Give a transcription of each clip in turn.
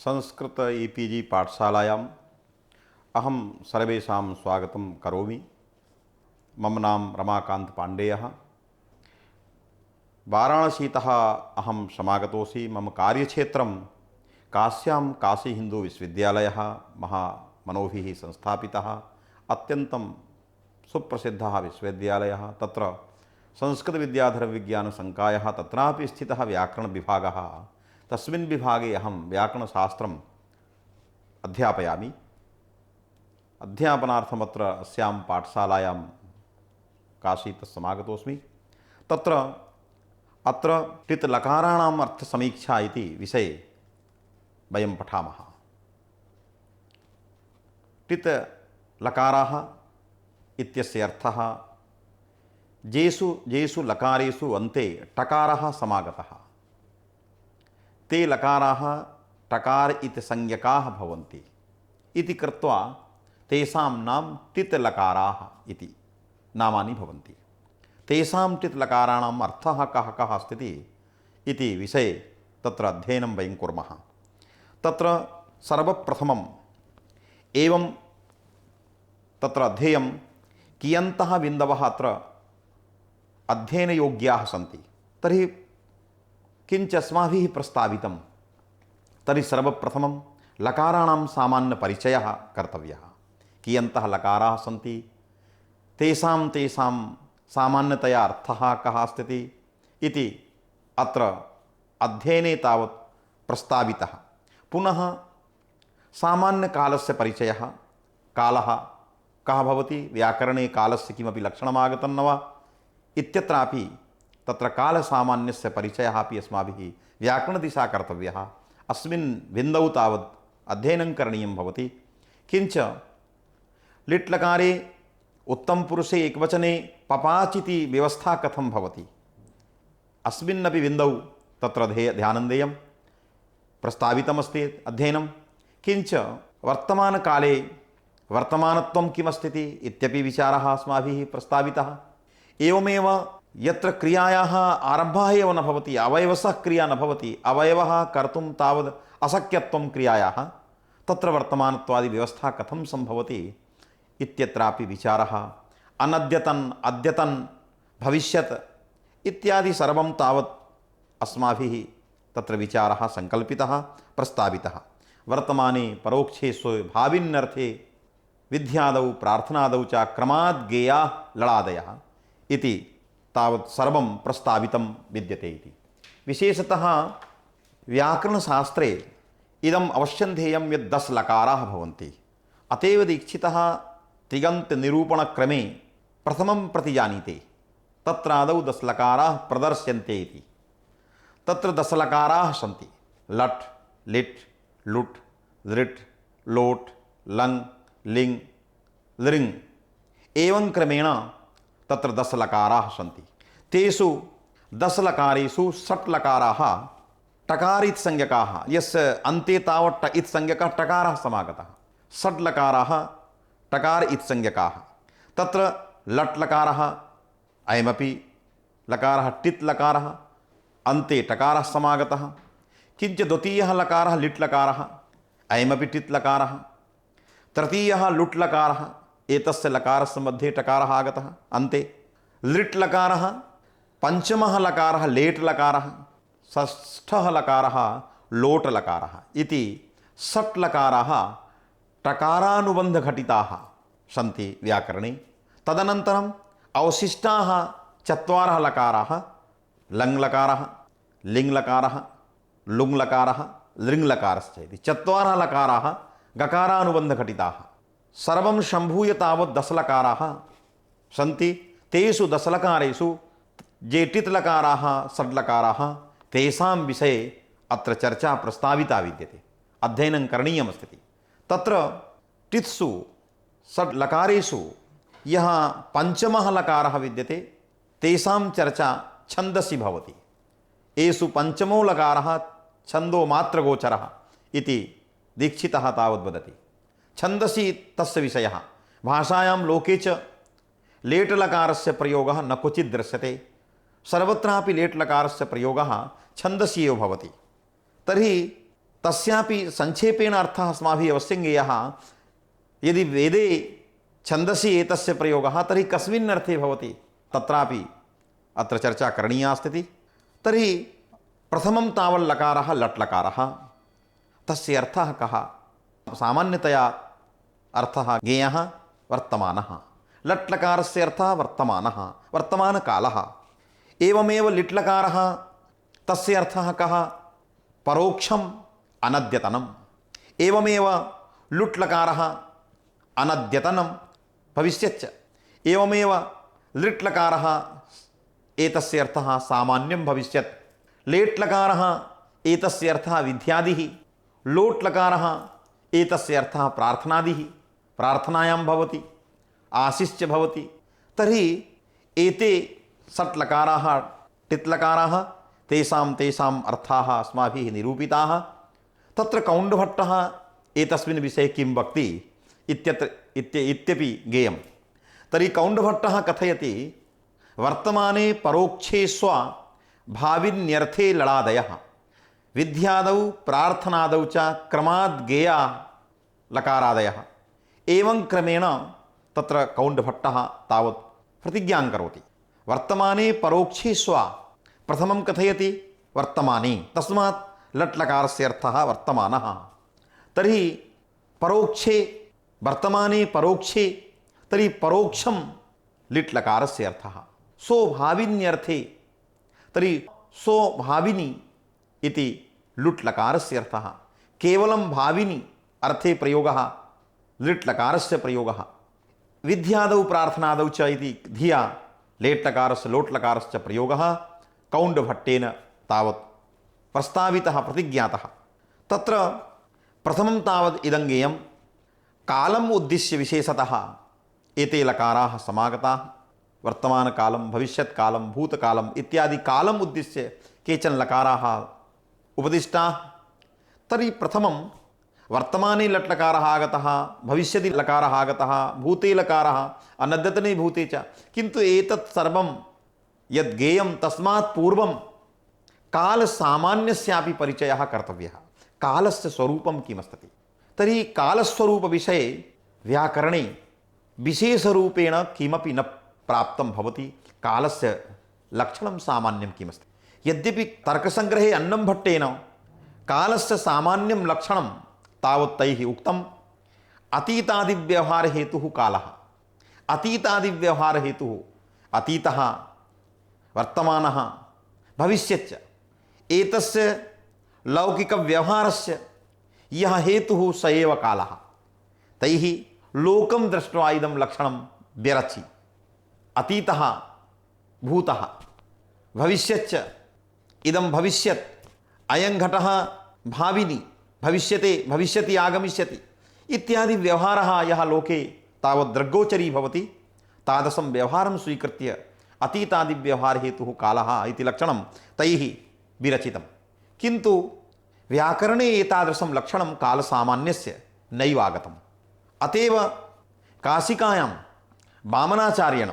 Sanskrit e-PG पाठशालायाम् अहं सर्वेषां स्वागतं करोमि। मम नाम रमाकान्त पाण्डेयः। वाराणसीतः अहं समागतोऽसि। मम कार्यक्षेत्रं काश्यां काशीहिन्दुविश्वविद्यालयः महामनोभिः संस्थापितः अत्यन्तं सुप्रसिद्धः विश्वविद्यालयः। तत्र संस्कृतविद्याधरविज्ञानसंकायः तत्रापि स्थितः व्याकरणविभागः। तस्मिन् विभागे अहं व्याकरणशास्त्रम् अध्यापयामि। अध्यापनार्थमत्र अस्यां पाठशालायां काशीतः समागतोऽस्मि। अत्र टित् लकाराणाम् अर्थसमीक्षा इति विषये वयं पठामः। टित् लकाराः इत्यस्य अर्थः येषु लकारेषु अन्ते टकारः समागतः ते लकाराः टकार इति संज्ञकाः भवन्ति इति कृत्वा तेषां नाम टित् लकाराः इति नामानि भवन्ति। तेषां टित् लकाराणाम् अर्थः कः अस्ति इति विषये तत्र अध्ययनं वयं कुर्मः। तत्र सर्वप्रथमम् एवं तत्र अध्येयं कियन्तः बिन्दवः अत्र अध्ययनयोग्याः सन्ति तर्हि किञ्च अस्माभिः प्रस्तावितं। तर्हि सर्वप्रथमं लकाराणां सामान्यपरिचयः कर्तव्यः। कियन्तः लकाराः सन्ति, तेषां सामान्यतया अर्थः कः अस्ति इति अत्र अध्ययने तावत् प्रस्तावितः। पुनः सामान्यकालस्य परिचयः, कालः कः भवति, व्याकरणे कालस्य किमपि लक्षणमागतं न वा इत्यत्रापि तत्र कालसामान्यस्य परिचयः अपि अस्माभिः व्याकरणदिशा कर्तव्यः। अस्मिन् बिन्दौ तावत् अध्ययनं करणीयं भवति। किञ्च लिट् लकारे उत्तमपुरुषे एकवचने पपाचिति व्यवस्था कथं भवति, अस्मिन्नपि बिन्दौ तत्र ध्यानं देयं। प्रस्तावितमस्ति अध्ययनं। किञ्च वर्तमानकाले वर्तमानत्वं किमस्ति इत्यपि विचारः अस्माभिः प्रस्तावितः। एवमेव यत्र क्रियायाः आरम्भः एव न भवति, अवयवशः क्रिया न भवति, अवयवः कर्तुं तावद् अशक्यत्वं क्रियायाः, तत्र वर्तमानत्वादि व्यवस्था कथं सम्भवति इत्यत्रापि विचारः। अनद्यतन अद्यतन भविष्यत् इत्यादि सर्वं तावत् अस्माभिः तत्र विचारः सङ्कल्पितः प्रस्तावितः। वर्तमाने परोक्षे भाविन्यर्थे विद्यादौ प्रार्थनादौ च क्रमाद् गेयाः लडादयः इति तावत् सर्वं प्रस्तावितं विद्यते इति। विशेषतः व्याकरणशास्त्रे इदम् अवश्यं ध्येयं यत् 10 लकाराः भवन्ति। अतएव दीक्षितः तिङन्तनिरूपणक्रमे प्रथमं प्रतिजानीते, तत्र आदौ 10 लकाराः प्रदर्श्यन्ते इति। तत्र 10 लकाराः सन्ति। लट्, लिट्, लुट्, लृट्, लोट्, लङ्, लिङ्, लृङ् एवं क्रमेण तत्र 10 लकाराः सन्ति। तेषु 10 लकारेषु 6 लकाराः टकार इति संज्ञकाः, यस्य अन्ते तावत् ट इति संज्ञकः टकारः समागतः। 6 लकाराः टकार इति संज्ञकाः। तत्र लट् लकारः, अयमपि लकारः टित् लकारः, अन्ते टकारः समागतः। किञ्च द्वितीयः लकारः लिट् लकारः, अयमपि टित् लकारः। तृतीयः लुट् लकारः, एतस्य लकारस्य मध्ये टकारः आगतः अन्ते। लिट् लकारः, पंचमः लकारः लेट् लकारः, षष्ठः लकारः लोट् लकारः इति 6 लकाराः टकारानुबन्धघटिताः सन्ति व्याकरणे। तदनन्तरम् अवशिष्टाः 4 लकाराः लङ् लकारः, लिङ् लकारः, लुङ् लकारः, लृङ् लकारश्च इति 4 लकाराः गकारानुबन्धघटिताः। सर्वं सम्भूय तावत् 10 लकाराः सन्ति। तेषु 10 लकारेषु ये टित् लकाराः 6 लकाराः, तेषां विषये अत्र चर्चा प्रस्ताविता विद्यते, अध्ययनं करणीयमस्ति। तत्र टित्सु 6 लकारेषु यः पञ्चमः लकारः विद्यते तेषां चर्चा छन्दसि भवति। एषु पञ्चमो लकारः छन्दोमात्रगोचरः इति दीक्षितः तावद् वदति। छन्दसि तस्य विषयः। भाषायां लोके च लेट् लकारस्य प्रयोगः न क्वचित् दृश्यते। सर्वत्रापि लेट् लकारस्य प्रयोगः छन्दसि एव भवति। तर्हि तस्यापि संक्षेपेण अर्थः अस्माभिः अवश्यं ज्ञेयः। यदि वेदे छन्दसि एतस्य प्रयोगः तर्हि कस्मिन् अर्थे भवति तत्रापि अत्र चर्चा करणीया अस्ति। तर्हि प्रथमं तावत् लकारः लट्लकारः, तस्य अर्थः कः? सामान्यतया अर्थः ज्ञेयः वर्तमानः। लट्लकारस्य अर्थः वर्तमानः, वर्तमानकालः। एवमेव लिट्लकारः, तस्य अर्थः कः? परोक्षम् अनद्यतनम्। एवमेव लुट्लकारः अनद्यतनं भविष्यच्च। एवमेव लिट्लकारः एतस्य अर्थः सामान्यं भविष्यत्। लेट्लकारः एतस्य अर्थः विद्यादिः। लोट्लकारः एतस्य अर्थः प्रार्थनादिः, प्रार्थनायां भवति, आशिश्च भवति। तर्हि एते षट्लकाराः टित्लकाराः तेषाम् अर्थाः अस्माभिः निरूपिताः। तत्र कौण्डभट्टः एतस्मिन् विषये किं वक्ति इत्यपि ज्ञेयं। तर्हि कौण्डभट्टः कथयति वर्तमाने परोक्षे स्व भाविन्यर्थे लडादयः विद्यादौ प्रार्थनादौ च क्रमाद् ज्ञेया लकारादयः। एवं क्रमेण तत्र कौण्डभट्टः तावत् प्रतिज्ञां करोति। वर्तमाने परोक्षे स्व प्रथमं कथयति वर्तमाने, तस्मात् लट्लकारस्य अर्थः वर्तमानः। तर्हि परोक्षे, वर्तमाने परोक्षे, तर्हि परोक्षं लिट्लकारस्य अर्थः। स्वभाविन्यर्थे, तर्हि स्वभाविनी इति लुट्लकारस्य अर्थः। केवलं भाविनी अर्थे प्रयोगः लिट्लकारस्य प्रयोगः। विद्यादौ प्रार्थनादौ च इति धिया लेट्लकारस्य लोट्लकारस्य प्रयोगः कौण्डभट्टेन तावत् प्रस्तावितः, प्रतिज्ञातः। तत्र प्रथमं तावत् इदं ज्ञेयं कालम् उद्दिश्य विशेषतः एते लकाराः समागताः। वर्तमानकालं, भविष्यत्कालं, भूतकालम् इत्यादि कालम् उद्दिश्य केचन लकाराः उपदिष्टाः। तर्हि प्रथमं वर्तमाने लट्लकारः आगतः, भविष्यति लकारः आगतः, भूते लकारः, अनद्यतने भूते च। किन्तु एतत् सर्वं यद् ज्ञेयं तस्मात् पूर्वं कालसामान्यस्यापि परिचयः कर्तव्यः। कालस्य स्वरूपं किमस्ति? तर्हि कालस्वरूपविषये व्याकरणे विशेषरूपेण किमपि न प्राप्तं भवति। कालस्य लक्षणं सामान्यं किमस्ति? यद्यपि तर्कसङ्ग्रहे अन्नंभट्टेन कालस्य सामान्यं लक्षणं तावत् तैः उक्तम्। अतीतादिव्यवहारहेतुः कालः। अतीतादिव्यवहारहेतुः अतीतः, वर्तमानः, भविष्यच्च। एतस्य लौकिकव्यवहारस्य यः हेतुः स एव कालः। तैः लोकं दृष्ट्वा इदं लक्षणं व्यरचि। अतीतः भूतः, भविष्यच्च इदं भविष्यत्, अयं घटः भाविनी, भविष्यते, भविष्यति आगमिष्यति इत्यादि व्यवहारः यः लोके तावत् दृग्गोचरी भवति, तादृशं व्यवहारं स्वीकृत्य अतीतादिव्यवहारहेतुः कालः इति लक्षणं तैः विरचितं। किन्तु व्याकरणे एतादृशं लक्षणं कालसामान्यस्य नैव आगतम्। अतएव काशिकायां वामनाचार्येण,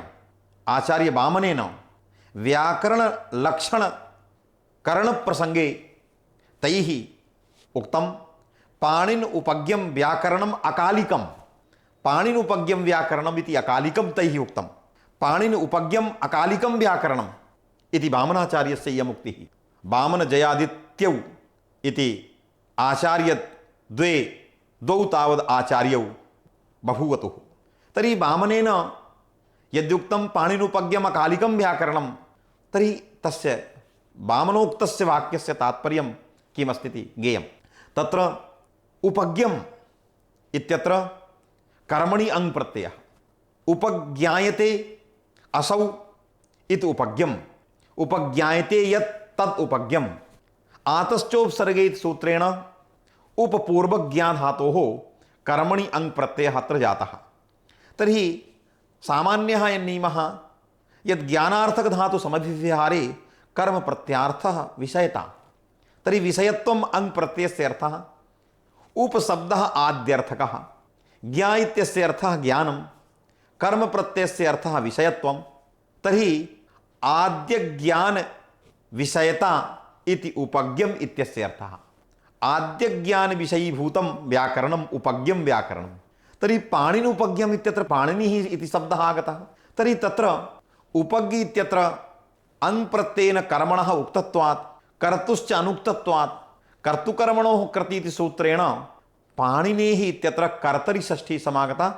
आचार्य वामनेन व्याकरणलक्षणकरणप्रसङ्गे तैः उक्तं पाणिन उपज्ञं व्याकरणम् अकालिकं। पाणिन उपज्ञं व्याकरणम् इति अकालिकं तैः उक्तं। पाणिन उपज्ञम् अकालिकं व्याकरणम् इति वामनाचार्यस्य इयम् उक्तिः। वामनजयादित्यौ इति द्वौ तावद् आचार्यौ बभूवतुः। तर्हि वामनेन यद्युक्तं पाणिनुपज्ञम् अकालिकं व्याकरणं, तर्हि तस्य वामनोक्तस्य वाक्यस्य तात्पर्यं किमस्ति इति ज्ञेयं। तत्र उपज्ञम् इत्यत्र कर्मणि अङ् प्रत्ययः। उपज्ञायते असौ इति उपज्ञम्। उपज्ञायते यत् तत् उपज्ञम्। आतश्चोपसर्गे इति सूत्रेण उपपूर्वज्ञाधातोः कर्मणि अङ् प्रत्ययः अत्र जातः। तर्हि सामान्यः नियमः यद् ज्ञानार्थकधातु समभिव्यवहारे कर्म प्रत्यार्थः विषयता। तर्हि विषयत्वम् अङ् प्रत्ययस्य अर्थः। उपशब्दः आद्यर्थकः। ज्ञा इत्यस्य अर्थः ज्ञानं, कर्म प्रत्ययस्य अर्थः विषयत्वं। तर्हि आद्य ज्ञान विषयता इति उपज्ञम् इत्यस्य अर्थः। आद्यज्ञान विषयीभूतं व्याकरणम् उपज्ञं व्याकरणं। तर्हि पाणिनुपज्ञम् इत्यत्र पाणिनिः इति शब्दः आगतः। तर्हि तत्र उपज्ञ इत्यत्र अङ् प्रत्ययेन कर्मणः उक्तत्वात् कर्तुश्च अनुक्तत्वात् कर्तुकर्मणोः कृति इति सूत्रेण पाणिनेः इत्यत्र कर्तरि षष्ठी समागता।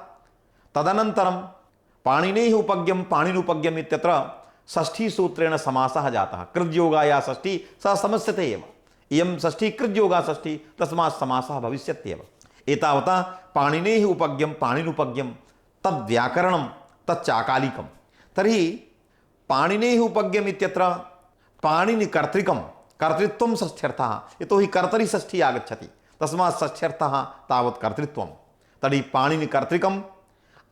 तदनन्तरं पाणिनेः उपज्ञं पाणिनुपज्ञम् इत्यत्र षष्ठी सूत्रेण समासः जातः। कृद्योगाया षष्ठी सा समस्यते एव, इयं षष्ठी कृद्योगा षष्ठी, तस्मात् समासः भविष्यत्येव। एतावता पाणिनेः उपज्ञं पाणिनुपज्ञं तद्व्याकरणं तच्चाकालिकं। तर्हि पाणिनेः उपज्ञम् इत्यत्र पाणिनिकर्तृकं कर्तृत्वं षष्ठ्यर्थः, यतोहि कर्तरि षष्ठी आगच्छति, तस्मात् षष्ठ्यर्थः तावत् कर्तृत्वं। तर्हि पाणिनिकर्तृकम्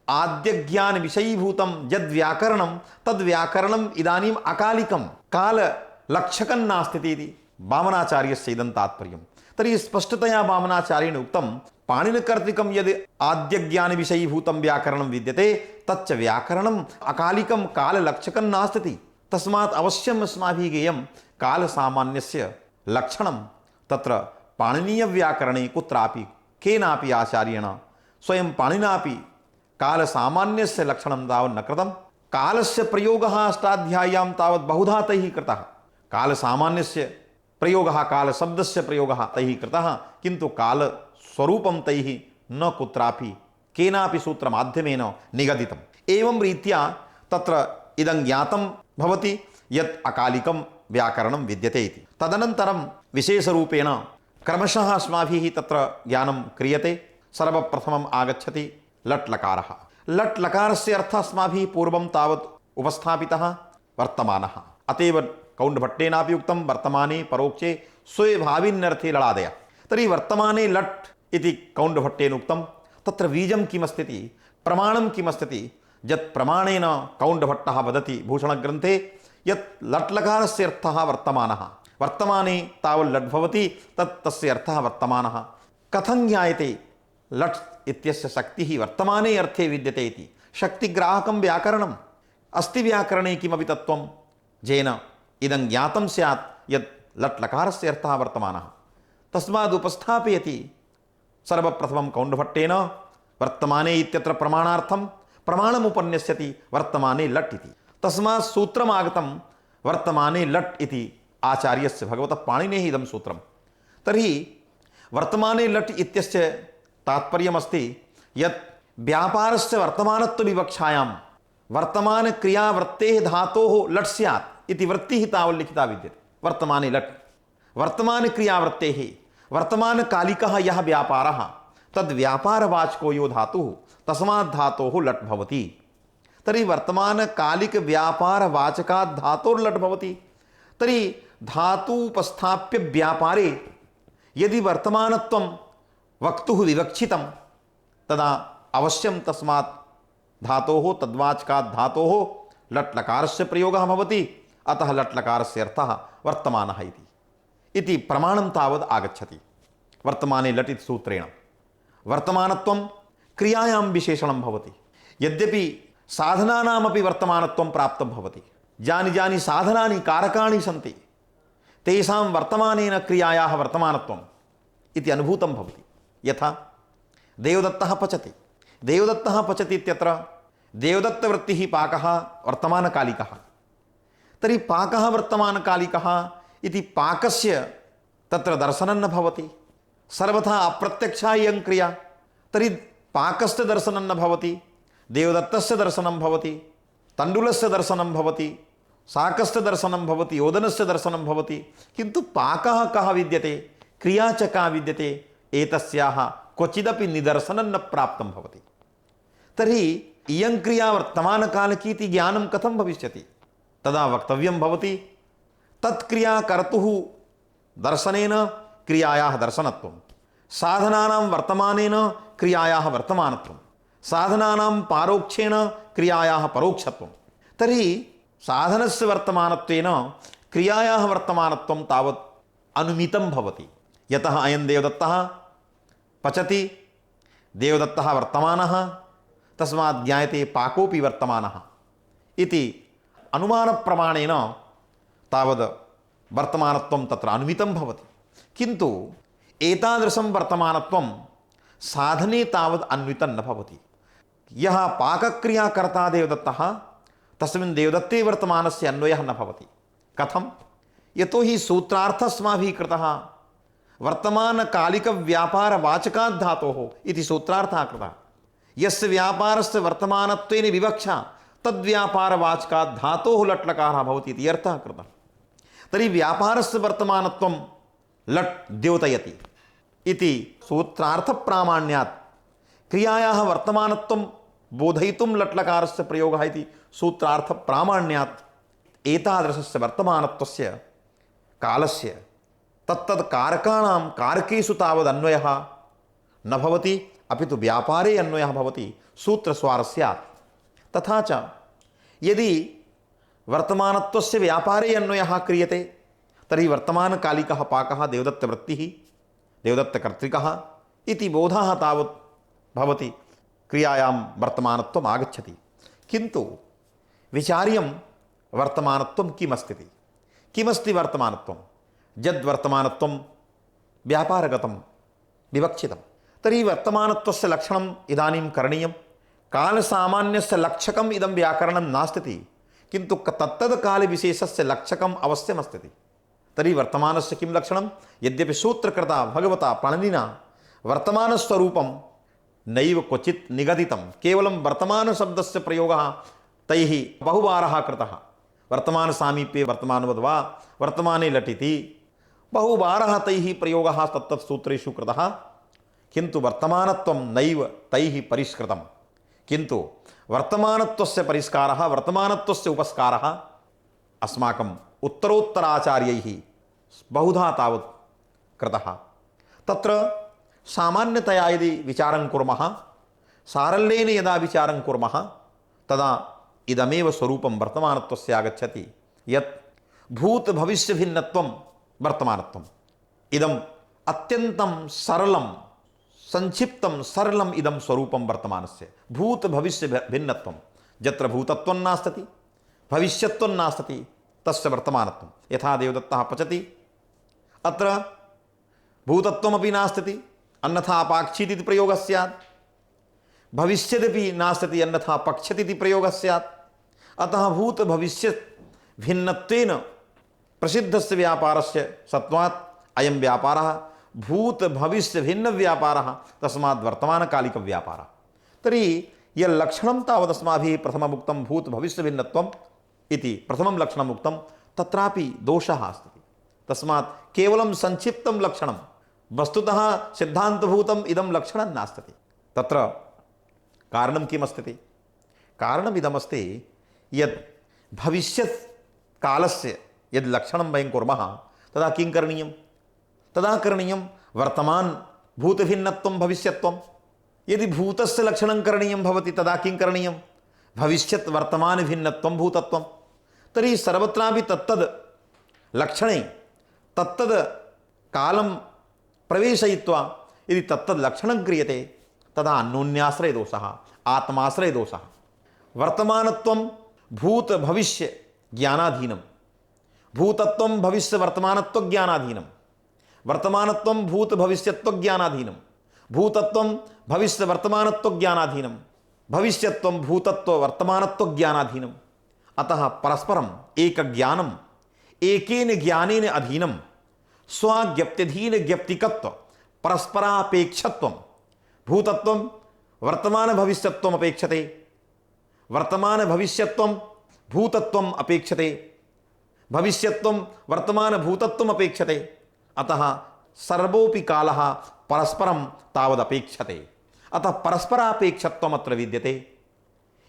आद्यज्ञान विषयीभूतं यद्व्याकरणं तद्व्याकरणम् इदानीम् अकालिकं काललक्षकं नास्ति इति वामनाचार्यस्य इदं तात्पर्यं। तर्हि स्पष्टतया वामनाचार्येण उक्तं पाणिनिकर्तृकं यद् आद्यज्ञानविषयीभूतं व्याकरणं विद्यते तच्च व्याकरणम् अकालिकं काललक्षकं नास्ति। तस्मात् अवश्यम् अस्माभिः ज्ञेयं कालसामान्यस्य लक्षणं तत्र पाणिनीयव्याकरणे कुत्रापि केनापि आचार्येण स्वयं पाणिनापि कालसामान्यस्य लक्षणं तावत् न कृतं। कालस्य प्रयोगः अष्टाध्याय्यां तावत् बहुधा तैः कृतः। कालसामान्यस्य प्रयोगः कालशब्दस्य प्रयोगः तैः कृतः, किन्तु कालस्वरूपं तैः न कुत्रापि केनापि सूत्रमाध्यमेन निगदितम्। एवं रीत्या तत्र इदं ज्ञातं भवति यत् अकालिकं व्याकरणं विद्यते इति। तदनन्तरं विशेषरूपेण क्रमशः अस्माभिः तत्र ज्ञानं क्रियते। सर्वप्रथमम् आगच्छति लट् लकारः। लट् लकारस्य अर्थः अस्माभिः पूर्वं तावत् उपस्थापितः वर्तमानः। अतएव कौण्डभट्टेनापि उक्तं वर्तमाने परोक्षे स्वे भाविन्यर्थे लडादय। तर्हि वर्तमाने लट् इति कौण्डभट्टेन उक्तं। तत्र बीजं किमस्ति इति प्रमाणं किमस्ति यत् प्रमाणेन कौण्डभट्टः वदति भूषणग्रन्थे यत् लट् लकारस्य अर्थः वर्तमानः। वर्तमाने तावत् लट् भवति, तस्य अर्थः वर्तमानः। कथं ज्ञायते लट् इत्यस्य शक्तिः वर्तमाने अर्थे विद्यते इति? शक्तिग्राहकं व्याकरणम् अस्ति। व्याकरणे किमपि तत्त्वं येन इदं ज्ञातं स्यात् यत् लट् लकारस्य अर्थः वर्तमानः। तस्माद् उपस्थापयति सर्वप्रथमं कौण्डभट्टेन वर्तमाने इत्यत्र प्रमाणार्थं प्रमाणमुपन्यस्यति वर्तमाने लट् इति। तस्मात् सूत्रमागतं वर्तमाने लट् इति आचार्यस्य भगवतः पाणिनेः इदं सूत्रं। तर्हि वर्तमाने लट् इत्यस्य तात्पर्यमस्ति यत् व्यापारस्य वर्तमानत्वविवक्षायां वर्तमानक्रियावृत्तेः धातोः लट् स्यात् इति वृत्तिः तावत् लिखिता विद्यते। वर्तमाने लट् वर्तमानक्रियावृत्तेः वर्तमानकालिकः यः व्यापारः तद्व्यापारवाचको यो धातुः तस्मात् धातोः लट् भवति। तर्हि वर्तमानकालिकव्यापारवाचकात् धातोर्लट् भवति। तर्हि धातुपस्थाप्य व्यापारे यदि वर्तमानत्वं वक्तुः विवक्षितं तदा अवश्यं तस्मात् धातोः तद्वाचकात् धातोः लट् लकारस्य प्रयोगः भवति। अतः लट् लकारस्य अर्थः वर्तमानः इति प्रमाणं तावत् आगच्छति वर्तमाने लट् इति सूत्रेण। वर्तमानत्वं क्रियायां विशेषणं भवति। यद्यपि साधनानामपि वर्तमानत्वं प्राप्तं भवति, यानि यानि साधनानि कारकाणि सन्ति तेषां वर्तमानेन क्रियायाः वर्तमानत्वम् इति अनुभूतं भवति। यथा देवदत्तः पचति। देवदत्तः पचति इत्यत्र देवदत्तवृत्तिः पाकः वर्तमानकालिकः। तर्हि पाकः वर्तमानकालिकः इति पाकस्य तत्र दर्शनं न भवति। सर्वथा अप्रत्यक्षा इयं क्रिया। तर्हि पाकस्य दर्शनं न भवति, देवदत्तस्य दर्शनं भवति, तण्डुलस्य दर्शनं भवति, शाकस्य दर्शनं भवति, ओदनस्य दर्शनं भवति, किन्तु पाकः कः विद्यते, क्रिया च का विद्यते, एतस्याः क्वचिदपि निदर्शनं न प्राप्तं भवति। तर्हि इयं क्रिया वर्तमानकालिकी इति ज्ञानं कथं भविष्यति? तदा वक्तव्यं भवति तत्क्रिया कर्तुः दर्शनेन क्रियायाः दर्शनत्वं, साधनानां वर्तमानेन क्रियायाः वर्तमानत्वं, साधनानां पारोक्षेण क्रियायाः परोक्षत्वं। तर्हि साधनस्य वर्तमानत्वेन क्रियायाः वर्तमानत्वं तावत् अनुमितं भवति। यतः अयं देवदत्तः पचति, देवदत्तः वर्तमानः, तस्मात् ज्ञायते पाकोऽपि वर्तमानः इति अनुमानप्रमाणेन तावद् वर्तमानत्वं तत्र अनुमितं भवति। किन्तु एतादृशं वर्तमानत्वं साधने तावत् अन्वितं न भवति। यः पाकक्रियाकर्ता देवदत्तः तस्मिन् देवदत्ते वर्तमानस्य अन्वयः न भवति। कथं? यतोहि सूत्रार्थस्माभिः कृतः वर्तमानकालिकव्यापारवाचकात् धातोः इति सूत्रार्थः कृतः। यस्य व्यापारस्य वर्तमानत्वेन विवक्षा तद्व्यापारवाचकात् धातोः लट्लकारः भवति इति अर्थः कृतः। तर्हि व्यापारस्य वर्तमानत्वं लट् द्योतयति इति सूत्रार्थप्रामाण्यात् क्रियायाः वर्तमानत्वं बोधयितुं लट्लकारस्य प्रयोगः इति सूत्रार्थप्रामाण्यात् एतादृशस्य वर्तमानत्वस्य कालस्य तत्तद् कारकाणां कारकेषु तावदन्वयः न भवति, अपि तु व्यापारे अन्वयः भवति सूत्रस्वारस्यात्। तथा च यदि वर्तमानत्वस्य व्यापारे अन्वयः क्रियते तर्हि वर्तमानकालिकः पाकः देवदत्तवृत्तिः देवदत्तकर्तृकः इति बोधः तावत् भवति, क्रियायां वर्तमानत्वम् आगच्छति। किन्तु विचार्यं वर्तमानत्वं किमस्ति? किमस्ति वर्तमानत्वं? यद्वर्तमानत्वं व्यापारगतं विवक्षितं, तर्हि वर्तमानत्वस्य लक्षणम् इदानीं करणीयं। कालसामान्यस्य लक्षकम् इदं व्याकरणं नास्ति, किन्तु तत्तद् कालविशेषस्य लक्षकम् अवश्यमस्ति। तर्हि वर्तमानस्य किं लक्षणं? यद्यपि सूत्रकृता भगवता पाणिनिना वर्तमानस्वरूपं नैव क्वचित् निगदितं, केवलं वर्तमानशब्दस्य प्रयोगः तैः बहुवारः कृतः। वर्तमानसामीप्ये वर्तमानवद्वा वर्तमाने लटिति बहुवारः तैः प्रयोगः तत्तत् सूत्रेषु कृतः, किन्तु वर्तमानत्वं नैव तैः परिष्कृतं। किन्तु वर्तमानत्वस्य परिष्कारः, वर्तमानत्वस्य उपस्कारः अस्माकम् उत्तरोत्तराचार्यैः बहुधा तावत् कृतः। तत्र सामान्यतया यदि विचारं कुर्मः, सारल्येन यदा विचारं कुर्मः, तदा इदमेव स्वरूपं वर्तमानत्वस्य आगच्छति, यत् भूतभविष्यभिन्नत्वं वर्तमानत्वम्। इदम् अत्यन्तं सरलं संक्षिप्तं सरलम् इदं स्वरूपं वर्तमानस्य भूतभविष्यभिन्नत्वं। यत्र भूतत्वं नास्ति भविष्यत्वं नास्ति तस्य वर्तमानत्वं। यथा देवदत्तः पचति, अत्र भूतत्वमपि नास्ति, अन्यथा पाक्षीति इति प्रयोगः स्यात्। भविष्यदपि नास्ति, अन्यथा पक्ष्यति इति प्रयोगः स्यात्। अतः भूतभविष्यत् भिन्नत्वेन प्रसिद्धस्य व्यापारस्य सत्वात् अयं व्यापारः भूतभविष्यभिन्नव्यापारः, तस्मात् वर्तमानकालिकव्यापारः। तर्हि यल्लक्षणं तावदस्माभिः प्रथममुक्तं भूतभविष्यभिन्नत्वम् इति प्रथमं लक्षणम् उक्तं, तत्रापि दोषः अस्ति। तस्मात् केवलं संक्षिप्तं लक्षणं, वस्तुतः सिद्धान्तभूतम् इदं लक्षणं नास्ति। तत्र कारणं किमस्ति? कारणमिदमस्ति यत् भविष्यत् कालस्य यद् लक्षणं वयं कुर्मः, तदा किं करणीयं? तदा करणीयं वर्तमान भूतभिन्नत्वं भविष्यत्वं। यदि भूतस्य लक्षणं करणीयं भवति तदा किं करणीयं? भविष्यत् वर्तमान भिन्नत्वं भूतत्वं। तर्हि सर्वत्रापि तत्तद् लक्षणे तत्तद् कालं प्रवेशयित्वा यदि तत्तद् लक्षणं क्रियते तदा अन्योन्याश्रयदोषः, आत्माश्रयदोषः। वर्तमानत्वं भूत भविष्य ज्ञानाधीनं, भूतत्वं भविष्य वर्तमानत्व ज्ञानाधीनं, वर्तमानत्वं भूत भविष्यत्व ज्ञानाधीनं, भूतत्वं भविष्य वर्तमानत्व ज्ञानाधीनं, भविष्यत्वं भूतत्व वर्तमानत्व ज्ञानाधीनम्। अतः परस्परम् एक ज्ञानम् एकेन ज्ञानेन अधीनं स्वज्ञप्त्यधीन ज्ञप्तिकत्व परस्परापेक्षत्वं। भूतत्वं वर्तमान भविष्यत्वम् अपेक्षते, वर्तमान भविष्यत्वं भूतत्वम् अपेक्षते, भविष्यत्वं वर्तमान भूतत्वम् अपेक्षते। अतः सर्वोऽपि कालः परस्परं तावदपेक्षते। अतः परस्परापेक्षत्वम् अत्र विद्यते।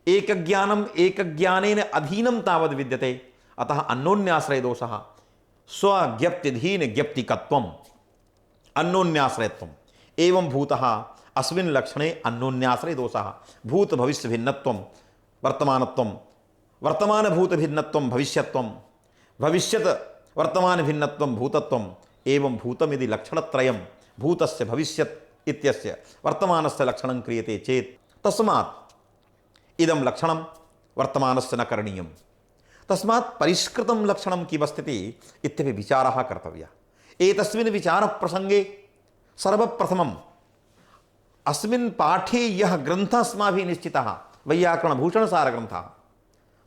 एक ज्ञानम् एक ज्ञानेन अधीनं तावद् विद्यते। अतः अन्योन्याश्रयदोषः, स्वज्ञप्त्यधीन ज्ञप्तिकत्वम्, अन्योन्याश्रयत्वम्। एवं भूतः अस्मिन् लक्षणे अन्योन्याश्रयदोषः। भूत भविष्य भिन्नत्वं वर्तमानत्वं, वर्तमान भूत भिन्नत्वं भविष्यत्वं, भविष्यत् वर्तमान भिन्नत्वं भूतत्वम्। एवं भूतमिति लक्षणत्रयं भूतस्य भविष्यत् इत्यस्य वर्तमानस्य लक्षणं क्रियते चेत् तस्मात् इदं लक्षणं वर्तमानस्य न करणीयं। तस्मात् परिष्कृतं लक्षणं किमस्ति इत्यपि विचारः कर्तव्यः। एतस्मिन् विचारप्रसङ्गे सर्वप्रथमम् अस्मिन् पाठे यः ग्रन्थः अस्माभिः निश्चितः वैयाकरणभूषणसारग्रन्थः,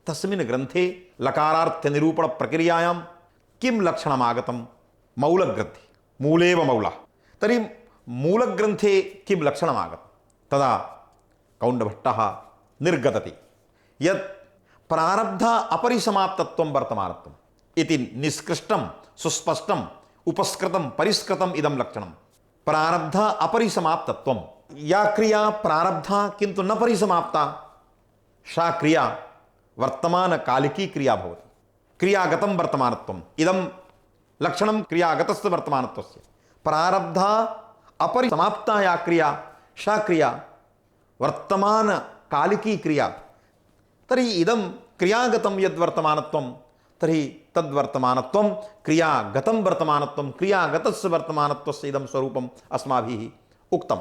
तस्मिन् ग्रन्थे लकारार्थनिरूपणप्रक्रियायां किं लक्षणमागतं? मौलग्रन्थे, मूलेव मौलः। तर्हि मूलग्रन्थे किं लक्षणमागतं? तदा कौण्डभट्टः निर्गतति यत् प्रारब्ध अपरिसमाप्तत्वं वर्तमानत्वम् इति निष्कृष्टं सुस्पष्टं उपस्कृतं परिष्कृतम् इदं लक्षणं। प्रारब्ध अपरिसमाप्तत्वं, या क्रिया प्रारब्धा किन्तु न परिसमाप्ता, सा क्रिया वर्तमानकालिकी क्रिया भवति। क्रियागतं वर्तमानत्वम् इदं लक्षणं क्रियागतस्य वर्तमानत्वस्य। प्रारब्धा अपरिसमाप्ता या क्रिया, सा क्रिया वर्तमानकालिकी क्रिया। तर्हि इदं क्रियागतं यद्वर्तमानत्वं, तर्हि तद्वर्तमानत्वं क्रियागतं वर्तमानत्वं, क्रियागतस्य वर्तमानत्वस्य इदं स्वरूपम् अस्माभिः उक्तं।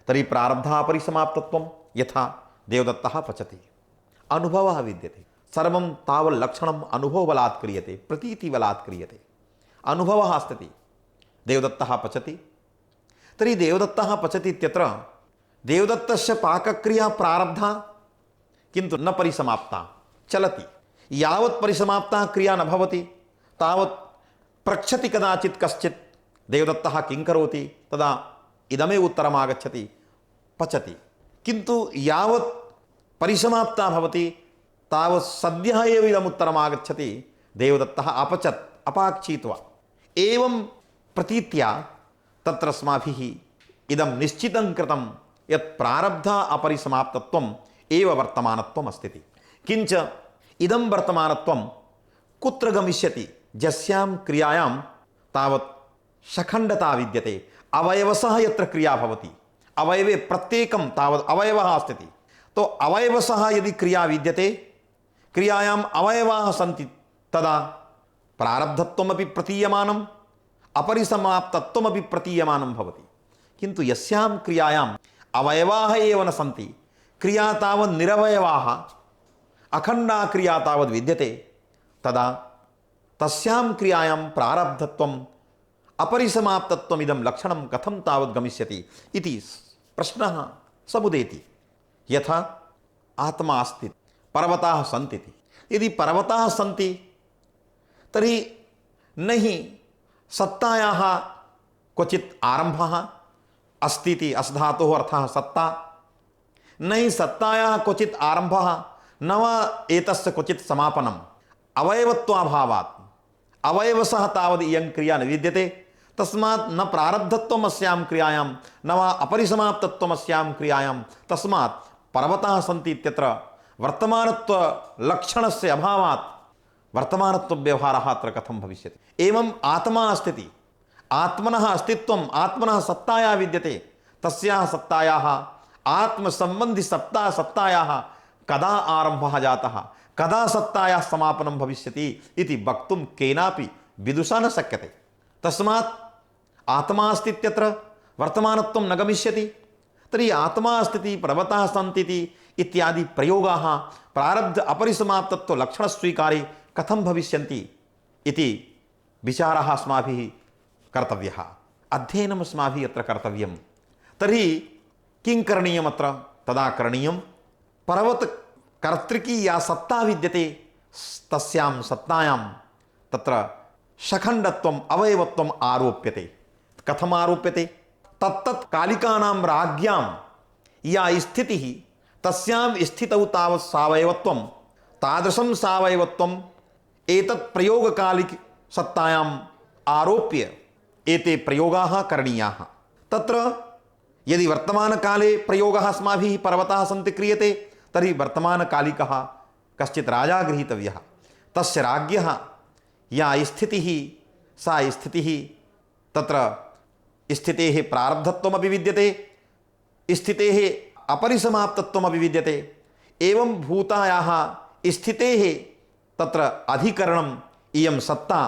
तर्हि प्रारब्धापरिसमाप्तत्वं यथा देवदत्तः पचति, अनुभवः विद्यते। सर्वं तावत् लक्षणम् अनुभवबलात् क्रियते, प्रतीतिबलात् क्रियते। अनुभवः अस्ति। देवदत्तः पचति, तर्हि देवदत्तः पचति इत्यत्र देवदत्तस्य पाकक्रिया प्रारब्धा किन्तु न परिसमाप्ता, चलति। यावत् परिसमाप्ता क्रिया न भवति तावत् पृच्छति कदाचित् कश्चित् देवदत्तः किं करोति, तदा इदमेव उत्तरम् आगच्छति, पचति। किन्तु यावत् परिसमाप्ता भवति तावत् सद्यः एव इदम् उत्तरम् आगच्छति, देवदत्तः अपचत्, अपाक्षीत्वा। एवं प्रतीत्या तत्र अस्माभिः इदं निश्चितं कृतं यत् प्रारब्ध अपरिसमाप्तत्वम् एव वर्तमानत्वम् अस्ति। किञ्च इदं वर्तमानत्वं कुत्र गमिष्यति? यस्यां क्रियायां तावत् सखण्डता विद्यते। अवयवशः यत्र क्रिया भवति, अवयवे प्रत्येकं तावत् अवयवः अस्ति, तो अवयवशः यदि क्रिया विद्यते, क्रियायाम् अवयवाः सन्ति, तदा प्रारब्धत्वमपि प्रतीयमानम् अपरिसमाप्तत्वमपि प्रतीयमानं भवति। किन्तु यस्यां क्रियायाम् अवयवाः एव न सन्ति, क्रिया तावत् निरवयवाः, अखण्डा क्रिया तावद् विद्यते, तदा तस्यां क्रियायां प्रारब्धत्वम् अपरिसमाप्तत्वम् इदं लक्षणं कथं तावत् गमिष्यति इति प्रश्नः समुदेति। यथा आत्मा अस्ति, पर्वताः सन्ति। यदि पर्वताः सन्ति तर्हि न हि सत्तायाः क्वचित् आरम्भः अस्ति इति अस्धातोः अर्थः सत्ता, न हि सत्तायाः क्वचित् आरम्भः, न वा एतस्य क्वचित् समापनम्। अवयवत्वाभावात् अवयवशः तावद् इयं क्रिया न विद्यते, तस्मात् न प्रारब्धत्वम् अस्यां क्रियायां, न वा अपरिसमाप्तत्वम् अस्यां क्रियायां। तस्मात् पर्वताः सन्ति इत्यत्र वर्तमानत्वलक्षणस्य अभावात् वर्तमानत्वव्यवहारः अत्र कथं भविष्यति? एवम् आत्मा अस्ति, आत्मनः अस्तित्वम् आत्मनः सत्तायाः विद्यते, तस्याः सत्तायाः आत्मसम्बन्धि सत्तायाः कदा आरम्भः जातः, कदा सत्तायाः समापनं भविष्यति इति वक्तुं केनापि विदुषा न शक्यते। तस्मात् आत्मा अस्ति इत्यत्र वर्तमानत्वं न गमिष्यति। तर्हि आत्मा अस्ति, पर्वताः सन्ति इत्यादि प्रयोगाः प्रारब्ध अपरिसमाप्तत्वलक्षणस्वीकारे कथं भविष्यन्ति इति विचारः अस्माभिः कर्तव्यः, अध्ययनम् अस्माभिः अत्र कर्तव्यं। तर्हि किं करणीयमत्र? तदा करणीयं पर्वतकर्तृकी या सत्ता विद्यते, तस्यां सत्तायां तत्र सखण्डत्वम् अवयवत्वम् आरोप्यते। कथम् आरोप्यते? तत्तत् कालिकानां राज्ञां या स्थितिः, तस्यां स्थितौ तावत् सावयवत्वं, तादृशं सावयवत्वम् एतत् प्रयोगकालिक सत्तायाम् आरोप्य एते प्रयोगाः करणीयाः। तत्र यदि वर्तमानकाले प्रयोगः अस्माभिः पर्वताः सन्ति क्रियते, तर्हि वर्तमानकालिकः कश्चित् राजा गृहीतव्यः। तस्य राज्ञः या स्थितिः, सा स्थितिः तत्र स्थितेः प्रारब्धत्वमपि विद्यते, स्थितेः अपरिसमाप्तत्वमपि विद्यते। एवं भूतायाः स्थितेः तत्र अधिकरणम् इयं सत्ता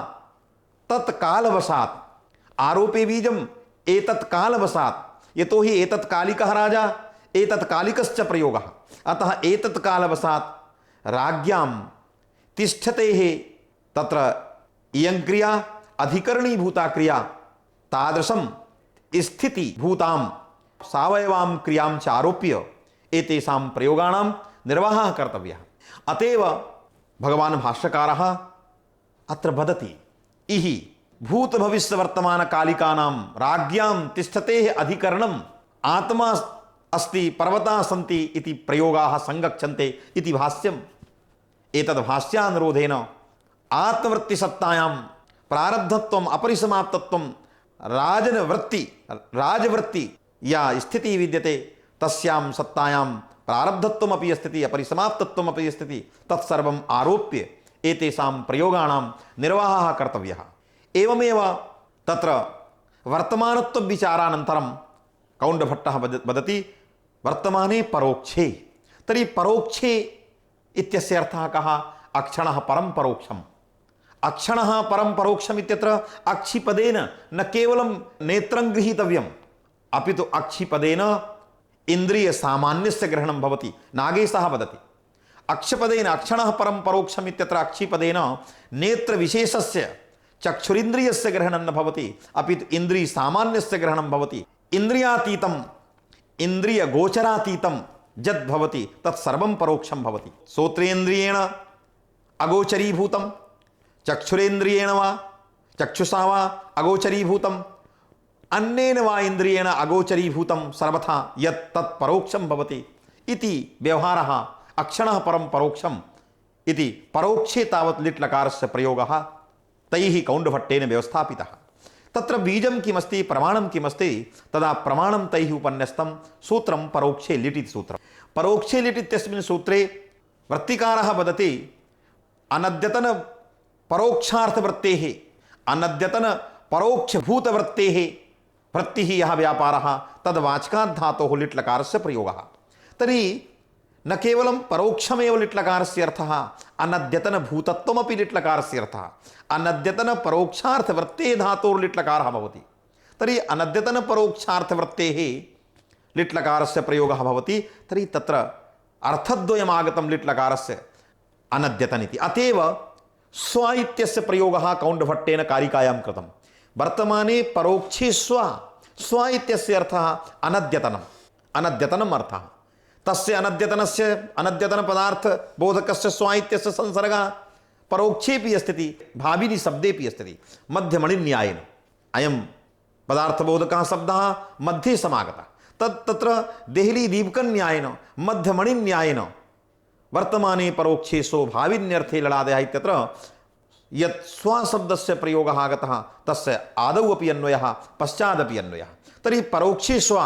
तत्कालवशात् आरोपे बीजम् एतत् कालवशात्, यतोहि एतत् कालिकः राजा, एतत् कालिकश्च प्रयोगः, अतः एतत् कालवशात् राज्ञां तिष्ठतेः तत्र इयं क्रिया अधिकरणीभूता क्रिया, तादृशं स्थिति भूतां सावयवां क्रियां च आरोप्य एतेषां प्रयोगाणां निर्वाहः कर्तव्यः। अतएव भगवान् भाष्यकारः अत्र वदति इहि भूत भविष्य वर्तमान कालिकानां राज्ञां तिष्ठतेः अधिकरणम् आत्मा अस्ति पर्वताः सन्ति इति प्रयोगाः संगच्छन्ते इति भाष्यम्। एतद् भाष्यानुरोधेन आत्मवृत्तिसत्तायां प्रारब्धत्वम् अपरिसमाप्तत्वं राजवृत्ति या स्थितिः विद्यते तस्यां सत्तायां प्रारब्धत्वमपि अस्ति अपरिसमाप्तत्वमपि अस्ति तत्सर्वम् आरोप्य एतेषां प्रयोगाणां निर्वाहः कर्तव्यः। एवमेव तत्र वर्तमानत्वविचारानन्तरं कौण्डभट्टः वदति वर्तमाने परोक्षे। तर्हि परोक्षे इत्यस्य अर्थः कः? अक्षणः परं परोक्षम्। अक्षणः परं परोक्षम् इत्यत्र अक्षिपदेन न केवलं नेत्रं गृहीतव्यम् अपितु अक्षिपदेन इंद्रिय सामान्यस्य ग्रहणं भवति। नागेशः वदति अक्षपदेन अक्षणः परं परोक्षम् इत्यत्र अक्षिपदेन नेत्रविशेषस्य चक्षुरिन्द्रियस्य ग्रहणं न भवति अपितु इंद्रिय सामान्यस्य ग्रहणं भवति। इंद्रियातीतम् इंद्रियगोचरातीतं यद् भवति तत्सर्वं परोक्षं भवति। श्रोत्रेन्द्रियेण अगोचरीभूतं चक्षुरेन्द्रियेण वा चक्षुषा वा अगोचरीभूतम् अन्येन वा इंद्रियेण अगोचरीभूतं सर्वथा यत् तत् परोक्षं भवति इति व्यवहारः। अक्षणः परं परोक्षम् इति परोक्षे तावत् लिट् लकारस्य प्रयोगः तैः कौण्डभट्टेन व्यवस्थापितः। तत्र बीजं किमस्ति प्रमाणं किमस्ति तदा प्रमाणं तैः उपन्यस्तं सूत्रं परोक्षे लिट् इति सूत्रं। परोक्षे लिट् इत्यस्मिन् सूत्रे वृत्तिकारः वदति अनद्यतन परोक्षार्थवृत्तेः अनद्यतन परोक्षभूतवृत्तेः वृत्तिः यः व्यापारः तद्वाचकात् धातोः लिट् लकारस्य प्रयोगः। तर्हि न केवलं परोक्षमेव लिट् लकारस्य अर्थः अनद्यतन भूतत्वमपि लिट् लकारस्य अर्थः अनद्यतन परोक्षार्थवृत्तेः धातोः लिट् लकारः भवति। तर्हि अनद्यतन परोक्षार्थवृत्तेः लिट् लकारस्य प्रयोगः भवति। तर्हि तत्र अर्थद्वयमागतं लिट् लकारस्य अनद्यतन इति। अतएव स्व इत्यस्य प्रयोगः कौण्डभट्टेन कारिकायां कृतं। वर्तमाने परोक्षे स्व इत्यस्य अर्थः अनद्यतनम् अनद्यतनम् अर्थः तस्य अनद्यतनस्य अनद्यतन पदार्थ बोधकस्य स्व इत्यस्य संसर्गः परोक्षेपि अस्ति भाविनि शब्देपि अस्ति। मध्यमणिन्यायेन अयं पदार्थबोधकः शब्दः मध्ये समागतः तत्र देहली दीपकन्यायेन मध्यमणिन्यायेन वर्तमाने परोक्षे सो भाविन्यर्थे लडादयः इत्यत्र यत् स्वशब्दस्य प्रयोगः आगतः तस्य आदौ अपि अन्वयः पश्चादपि अन्वयः। तर्हि परोक्षे स्व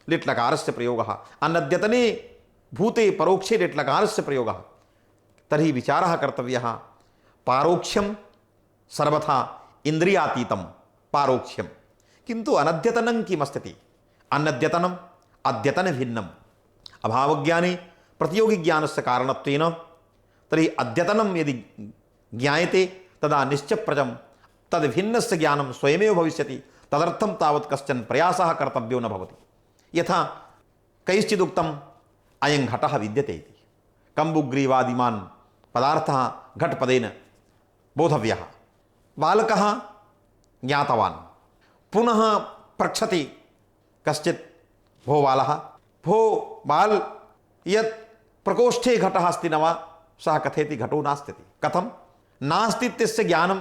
लिट् लकारस्य प्रयोगः अनद्यतने भूते परोक्षे लिट् लकारस्य प्रयोगः। तर्हि विचारः कर्तव्यः पारोक्ष्यं सर्वथा इन्द्रियातीतं पारोक्ष्यं किन्तु अनद्यतनं किमस्ति? अनद्यतनम् अद्यतनभिन्नम्। अभावज्ञाने प्रतियोगिज्ञानस्य कारणत्वेन तर्हि अद्यतनं यदि ज्ञायते तदा निश्चप्रजं तद्भिन्नस्य ज्ञानं स्वयमेव भविष्यति। तदर्थं तावत् कश्चन प्रयासः कर्तव्यो न भवति। यथा कैश्चिदुक्तम् अयं घटः विद्यते इति कम्बुग्रीवादिमान् पदार्थः घटपदेन बोधव्यः। बालकः ज्ञातवान् पुनः पृच्छति कश्चित् भो बालः भो बाल यत् प्रकोष्ठे घटः अस्ति न वा? सः कथयति घटो नास्ति। कथं नास्ति इत्यस्य ज्ञानं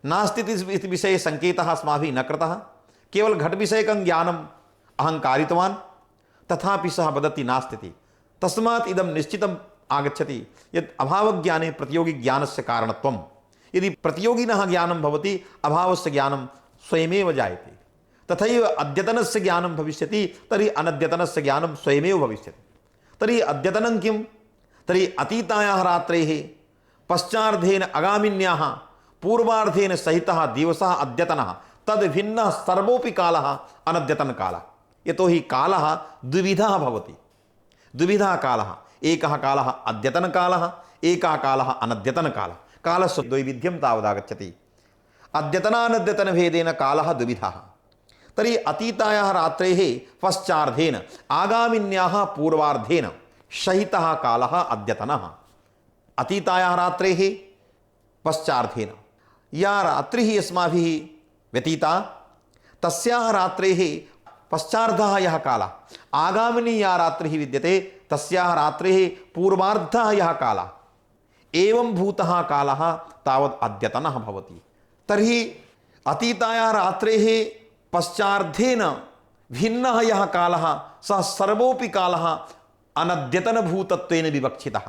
नास्ति इति विषये संकेतः अस्माभिः न कृतः। केवल घटविषयकं ज्ञानम् अहं कारितवान् तथापि सः वदति नास्ति। तस्मात् इदं निश्चितम् आगच्छति यत् अभावज्ञाने प्रतियोगिज्ञानस्य कारणत्वं। यदि प्रतियोगिनः ज्ञानं भवति अभावस्य ज्ञानं स्वयमेव जायते। तथैव अद्यतनस्य ज्ञानं भविष्यति तर्हि अनद्यतनस्य ज्ञानं स्वयमेव भविष्यति। तर्हि अद्यतनं किं? तर्हि अतीतायाः रात्रेः पश्चार्धेन आगामिन्याः पूर्वार्धेन सहितः दिवसः अद्यतनः तद्भिन्नः सर्वोऽपि कालः अनद्यतनकालः। यतोहि कालः द्विविधः भवति। द्विविधः कालः एकः कालः अद्यतनकालः एकः कालः अनद्यतनकालः। कालस्य द्वैविध्यं तावदागच्छति। अद्यतनानद्यतनभेदेन कालः द्विविधः। तर्हि अतीतायाः रात्रेः पश्चार्धेन आगामिन्याः पूर्वार्धेन सहितः कालः अद्यतनः। अतीतायाः रात्रेः पश्चार्धेन या रात्रिः अस्माभिः व्यतीता तस्याः रात्रेः पश्चार्धः यः कालः, आगामिनी या रात्रिः विद्यते तस्याः रात्रेः पूर्वार्धः यः कालः, एवं भूतः कालः तावत् अद्यतनः भवति। तर्हि अतीतायाः रात्रेः पश्चार्धेन भिन्नः यः कालः सः सर्वोऽपि कालः अनद्यतनभूतत्वेन विवक्षितः।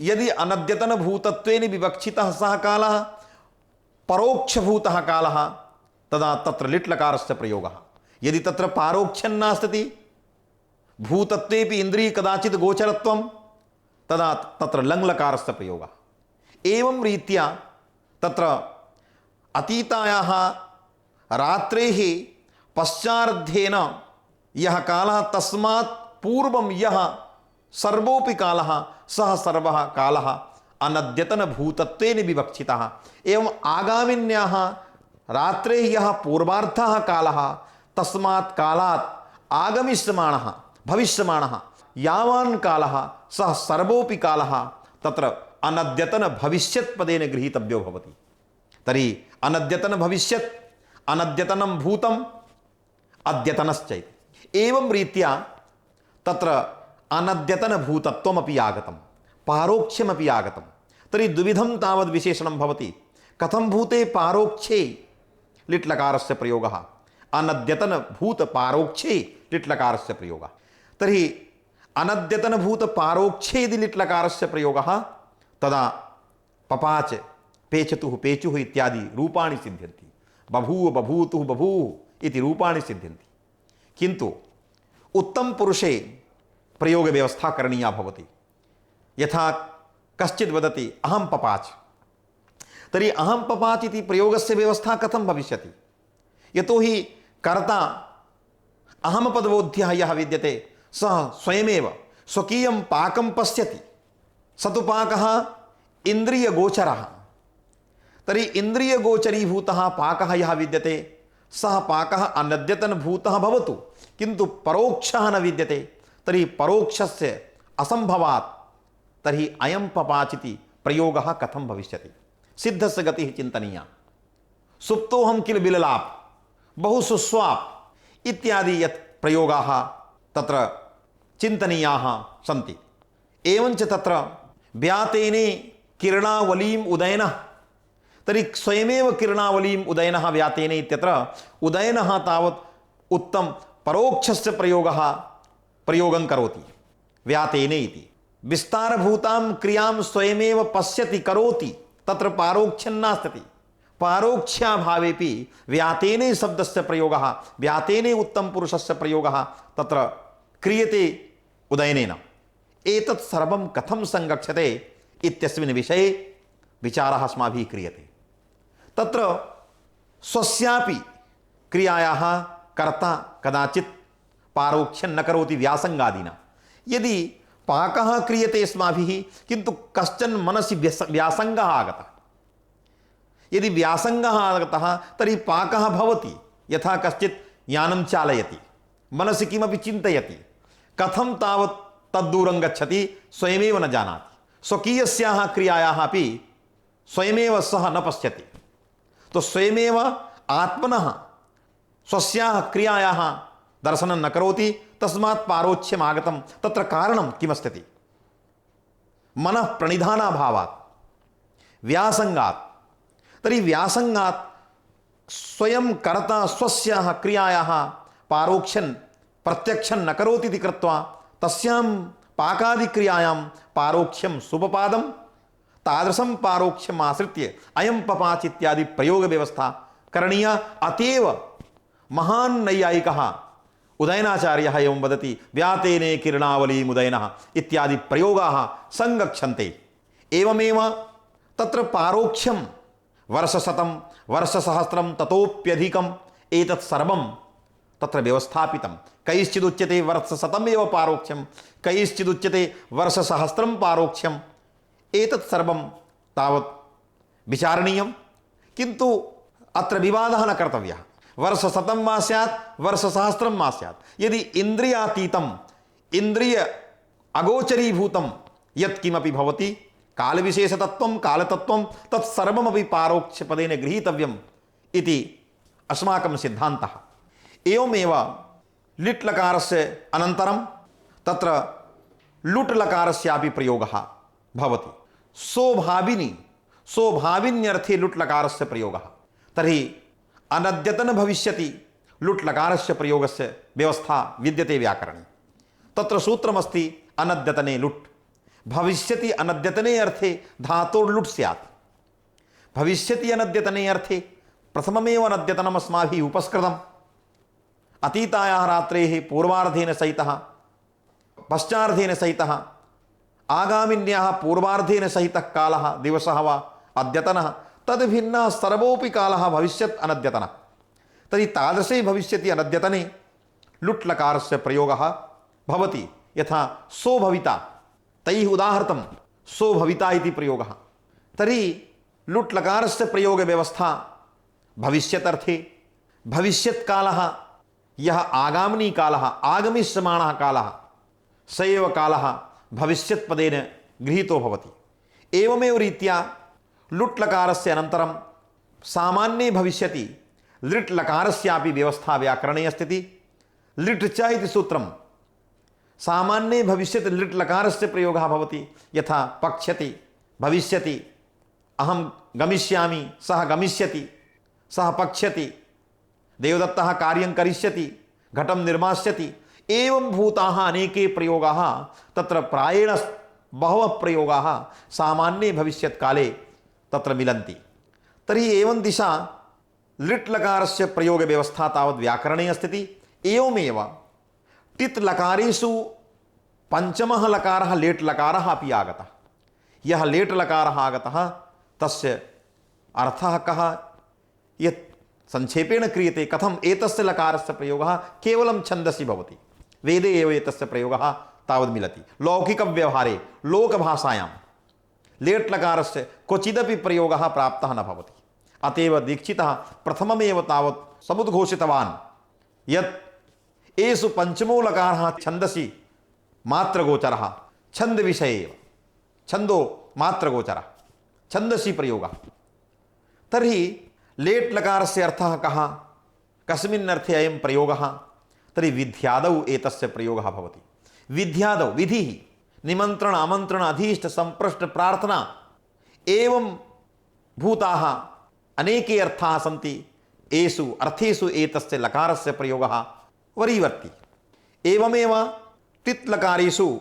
यदि अनद्यतनभूतत्वेन विवक्षितः सः कालः परोक्षभूतः कालः तदा तत्र लिट्लकारस्य प्रयोगः। यदि तत्र पारोक्षं नास्ति भूतत्वेपि इन्द्रिय कदाचित् गोचरत्वं तदा तत्र लङ्लकारस्य प्रयोगः। एवं रीत्या तत्र अतीतायाः रात्रेः पश्चार्धेन यः कालः तस्मात् पूर्वं यः सर्वोऽपि कालः सः सर्वः कालः अनद्यतनभूतत्वेन विवक्षितः। एवम् आगामिन्याः रात्रेः यः पूर्वार्धः कालः तस्मात् कालात् आगमिष्यमाणः भविष्यमाणः यावान् कालः सः सर्वोऽपि कालः तत्र अनद्यतन भविष्यत् पदेन गृहीतव्यो भवति। तर्हि अनद्यतन भविष्यत् अनद्यतनं भूतम् अद्यतनश्चैति। एवं रीत्या तत्र अनद्यतन भूतत्वमपि आगतं पारोक्ष्यमपि आगतं। तर्हि द्विविधं तावद् विशेषणं भवति। कथं भूते पारोक्षे लिट्लकारस्य प्रयोगः, अनद्यतन भूत पारोक्षे लिट्लकारस्य प्रयोगः। तर्हि अनद्यतन भूत पारोक्षे यदि लिट्लकारस्य प्रयोगः तदा पपाच पेचतुः पेचुः इत्यादि रूपाणि सिद्ध्यन्ति। बभूव बभूतुः बभूः इति रूपाणि सिद्ध्यन्ति। किन्तु उत्तम पुरुषे प्रयोग व्यवस्था करणीया भवति। यथा कश्चित् वदति अहं पपाच, तर्हि अहं पपाच इति प्रयोगस्य व्यवस्था कथं भविष्यति? यतोहि कर्ता अहमपदबोध्यः यः विद्यते सः स्वयमेव स्वकीयं पाकं पश्यति। स तु पाकः इन्द्रियगोचरः। तर्हि इन्द्रियगोचरीभूतः पाकः यः विद्यते सः पाकः अनद्यतनभूतः भवतु, किन्तु परोक्षः न विद्यते। तर्हि परोक्षस्य असम्भवात् तर्हि अयं पपाचिति प्रयोगः कथं भविष्यति? सिद्धस्य गतिः चिन्तनीया। सुप्तोऽहं किल बिललाप बहु सुस्वाप इत्यादि यत् प्रयोगाः तत्र चिन्तनीयाः सन्ति। एवञ्च तत्र व्यातेने किरणावलीम् उदयनः, तर्हि स्वयमेव किरणावलीम् उदयनः व्यातेने इत्यत्र उदयनः तावत् उत्तम परोक्षस्य प्रयोगं करोति व्यातेने इति। विस्तारभूतां क्रियां स्वयमेव पश्यति करोति, तत्र पारोक्षं नास्ति। पारोक्ष्याभावेपि व्यातेने शब्दस्य प्रयोगः, व्यातेने उत्तमपुरुषस्य प्रयोगः तत्र क्रियते उदयनेन। एतत् सर्वं कथं संगच्छते इत्यस्मिन् विषये विचारः अस्माभिः क्रियते। तत्र स्वस्यापि क्रियायाः कर्ता कदाचित् पारोक्षं न करोति व्यासंगादिना। यदि पाकः क्रियते अस्माभिः किन्तु कश्चन मनसि व्यासंगः आगतः, यदि व्यासंगः आगतः तर्हि पाकः भवति। यथा कश्चित् यानं चालयति, मनसि किमपि चिन्तयति, कथं तावत् तद्दूरं गच्छति स्वयमेव न जानाति। स्वकीयस्याः क्रियायाः अपि स्वयमेव सः न पश्यति। तो स्वयमेव आत्मनः स्वस्याः क्रियायाः दर्शनं न करोति, तस्मात् पारोक्ष्यम् आगतं। तत्र कारणं किमस्ति? मनः प्रणिधानाभावात्, व्यासंगात्। तर्हि व्यासंगात् स्वयं कर्ता स्वस्याः क्रियायाः पारोक्षं प्रत्यक्षं न करोति इति कृत्वा तस्यां पाकादिक्रियायां पारोक्षं सुपपादं, तादृशं पारोक्षम् आश्रित्य अयं पपाच इत्यादि प्रयोगव्यवस्था करणीया। अतएव महान् नैयायिकः उदयनाचार्यः एवं वदति व्यातेने किरणावलीम् उदयनः इत्यादि प्रयोगाः संगच्छन्ते। एवमेव तत्र पारोक्षं वर्षशतं वर्षसहस्रं ततोप्यधिकम् एतत् सर्वं तत्र व्यवस्थापितं। कैश्चिदुच्यते वर्षशतमेव पारोक्षं, कैश्चिदुच्यते वर्षसहस्रं पारोक्षम्। एतत् सर्वं तावत् विचारणीयं, किन्तु अत्र विवादः न कर्तव्यः। वर्षशतं वा स्यात् वर्षसहस्रं वा स्यात्, यदि इन्द्रियातीतं इन्द्रिय अगोचरीभूतं यत्किमपि भवति कालविशेषतत्त्वं कालतत्त्वं तत्सर्वमपि पारोक्षपदेन गृहीतव्यम् इति अस्माकं सिद्धान्तः। एवमेव लिट् लकारस्य अनन्तरं तत्र लुट् लकारस्यापि प्रयोगः भवति। सोभाविन्यर्थे लुट् लकारस्य प्रयोगः। तर्हि अनद्यतन भविष्यति लुट् लकारस्य प्रयोगस्य व्यवस्था विद्यते व्याकरणे। तत्र सूत्रमस्ति अनद्यतने लुट्। भविष्यति अनद्यतने अर्थे धातोर्लुट् स्यात्। भविष्यति अनद्यतने अर्थे प्रथममेव अनद्यतनम् अस्माभिः उपस्कृतम्। अतीतायाः रात्रेः पूर्वार्धेन सहितः पश्चार्धेन सहितः आगामिन्याः पूर्वार्धेन सहितः कालः दिवसः वा अद्यतनः तद्भिन्नः सर्वोऽपि कालः भविष्यत् अनद्यतनः। तर्हि तादृशे भविष्यति अनद्यतने लुट् लकारस्य प्रयोगः भवति। यथा सोभविता, तैः उदाहृतं सोभविता इति प्रयोगः। तर्हि लुट् लकारस्य प्रयोगव्यवस्था भविष्यतर्थे भविष्यत्कालः यः आगामिनी कालः आगमिष्यमाणः कालः स एव कालः भविष्यत्पदेन गृहीतो भवति। एवमेव रीत्या लुट् लकारस्य अनन्तरं सामान्ये भविष्यति लिट् लकारस्यापि व्यवस्था व्याकरणे अस्ति। लिट् च इति सूत्रं सामान्ये भविष्यति लिट् लकारस्य प्रयोगः भवति। यथा पक्ष्यति, भविष्यति, अहं गमिष्यामि, सः गमिष्यति, सः पक्ष्यति, देवदत्तः कार्यं करिष्यति, घटं निर्मास्यति। एवं भूताः अनेके प्रयोगाः तत्र प्रायेण बहवः प्रयोगाः सामान्ये भविष्यत्काले तत्र मिलन्ति। तर्हि एवं दिशा लिट् लकारस्य प्रयोगव्यवस्था तावद् व्याकरणे अस्ति। एवमेव टित् लकारेषु पञ्चमः लकारः लेट् लकारः अपि आगतः। यः लेट् लकारः आगतः तस्य अर्थः कः, यत् संक्षेपेण क्रियते, कथम् एतस्य लकारस्य प्रयोगः केवलं छन्दसि भवति। वेदे एव एतस्य प्रयोगः तावद् मिलति। लौकिकव्यवहारे लोकभाषायां लेट् लकारस्य क्वचिदपि प्रयोगः प्राप्तः न भवति। अतएव दीक्षितः प्रथममेव तावत् समुद्घोषितवान् यत् एषु पञ्चमो लकारः छन्दसि मात्रगोचरः, छन्दविषये एव, छन्दो मात्रगोचरः, छन्दसि प्रयोगः। तर्हि लेट् लकारस्य अर्थः कः, कस्मिन् अर्थे अयं प्रयोगः? तर्हि विध्यादौ एतस्य प्रयोगः भवति। विध्यादौ विधिः, निमन्त्रण, आमन्त्रण, अधीष्ट, सम्प्रष्ट, प्रार्थना एवं भूताः अनेके अर्थाः सन्ति। एषु अर्थेषु एतस्य लकारस्य प्रयोगः वरीवर्ति। एवमेव टित् लकारेषु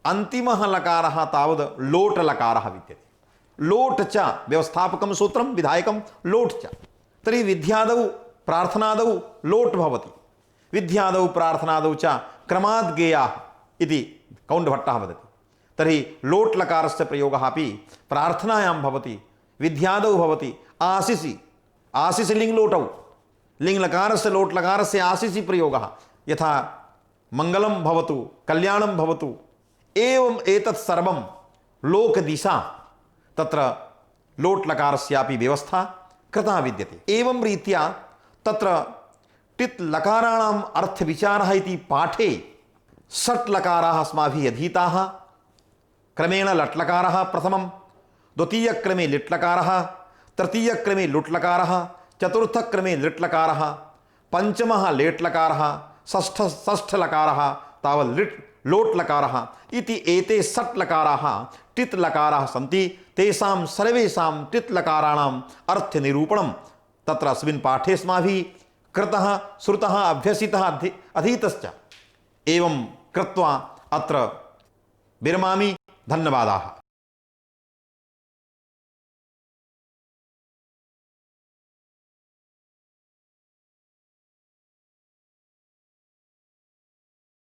अन्तिमः लकारः तावद् लोट् लकारः विद्यते। लोट् च व्यवस्थापकं सूत्रं विधायकं लोट् च। तर्हि विध्यादौ प्रार्थनादौ लोट् भवति। विध्यादौ प्रार्थनादौ च क्रमाद् गेयाः इति कौण्डभट्टः वदति। तर्हि लोट् लकारस्य प्रयोगः अपि प्रार्थनायां भवति, विध्यादौ भवति। आशिषि, आशिषि लिङ्लोटौ, लिङ्लकारस्य लोट् लकारस्य आशिषि प्रयोगः। यथा मङ्गलं भवतु, कल्याणं भवतु, एवम् एतत् सर्वं लोकदिशा तत्र लोट् लकारस्यापि व्यवस्था कृता विद्यते। एवं रीत्या तत्र टित् लकाराणाम् अर्थविचारः इति पाठे षट् लकाराः अस्माभिः अधीताः। क्रमेण लट् लकारः प्रथमं, द्वितीयक्रमे लिट् लकारः, तृतीयक्रमे लुट् लकारः, चतुर्थक्रमे लिट् लकारः, पञ्चमः लेट् लकारः, षष्ठ लकारः तावत् लोट् लकारः इति एते षट् लकाराः टित् लकाराः सन्ति। तेषां सर्वेषां टित् लकाराणाम् अर्थनिरूपणं तत्र अस्मिन् पाठे अस्माभिः कृतः, श्रुतः, अभ्यसितः, अधीतश्च। एवं कृत्वा अत्र विरमामि। धन्यवादाः।